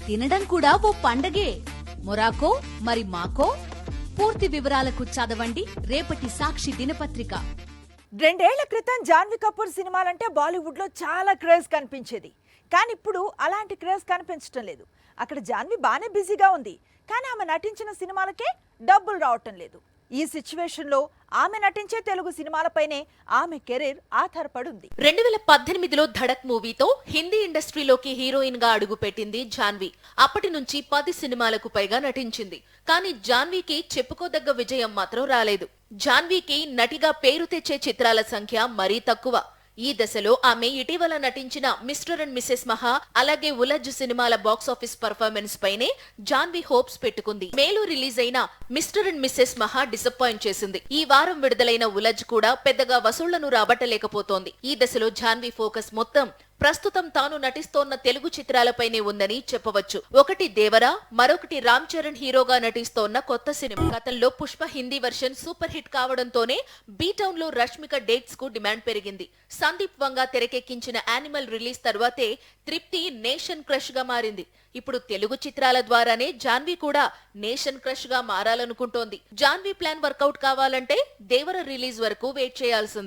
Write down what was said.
తినడం కూడా ఓ పండగే. మొరాకో మరి మాకో? పూర్తి వివరాలకు చదవండి రేపటి సాక్షి దినపత్రిక. 2 ఏళ్ల క్రితం జాన్వీ కపూర్ సినిమాలంటే బాలీవుడ్ లో చాలా క్రేజ్ కనిపించేది. కానీ ఇప్పుడు అలాంటి క్రేజ్ కనిపించడం లేదు. అక్కడ జాన్వీ బానే బిజీగా ఉంది, కానీ ఆమె నటించిన సినిమాలకే డబ్బులు రావటం లేదు. ఈ సిచ్యువేషన్ లో ఆమె నటించే తెలుగు సినిమాలపైనే ఆమె కెరీర్ ఆధారపడి ఉంది. 2018లో ధడక్ మూవీతో హిందీ ఇండస్ట్రీలోకి హీరోయిన్ గా అడుగుపెట్టింది జాన్వీ. అప్పటి నుంచి 10 సినిమాలకు పైగా నటించింది. కానీ జాన్వీకి చెప్పుకోదగ్గ విజయం మాత్రం రాలేదు. జాన్వీకి నటిగా పేరు తెచ్చే చిత్రాల సంఖ్య మరీ తక్కువ. ఈ దశలో ఆమె ఇటీవల నటించిన మిస్టర్ అండ్ మిసెస్ మహా, అలాగే ఉలజ్ సినిమాల బాక్సాఫీస్ పర్ఫార్మెన్స్ పైనే జాన్వీ హోప్స్ పెట్టుకుంది. మేలో రిలీజ్ అయిన మిస్టర్ అండ్ మిసెస్ మహా డిసప్పాయింట్ చేసింది. ఈ వారం విడుదలైన ఉలజ్ కూడా పెద్దగా వసూళ్లను రాబట్టలేకపోతోంది. ఈ దశలో జాన్వీ ఫోకస్ మొత్తం ప్రస్తుతం తాను నటిస్తోన్న తెలుగు చిత్రాలపైనే ఉందని చెప్పవచ్చు. ఒకటి దేవరా, మరొకటి రామ్ చరణ్ హీరోగా నటిస్తోన్న కొత్త సినిమా. గతంలో Pushpa Hindi version super hit కావడంతోనే బీ టౌన్ లో రష్మిక డేట్స్ కు డిమాండ్ పెరిగింది. సందీప్ వంగా తెరకెక్కించిన యానిమల్ రిలీజ్ తర్వాతే తృప్తి నేషన్ క్రష్ గా మారింది. ఇప్పుడు తెలుగు చిత్రాల ద్వారానే జాన్వీ కూడా నేషన్ క్రష్ గా మారాలనుకుంటోంది. జాన్వీ ప్లాన్ వర్కౌట్ కావాలంటే దేవర రిలీజ్ వరకు వెయిట్ చేయాల్సిందే.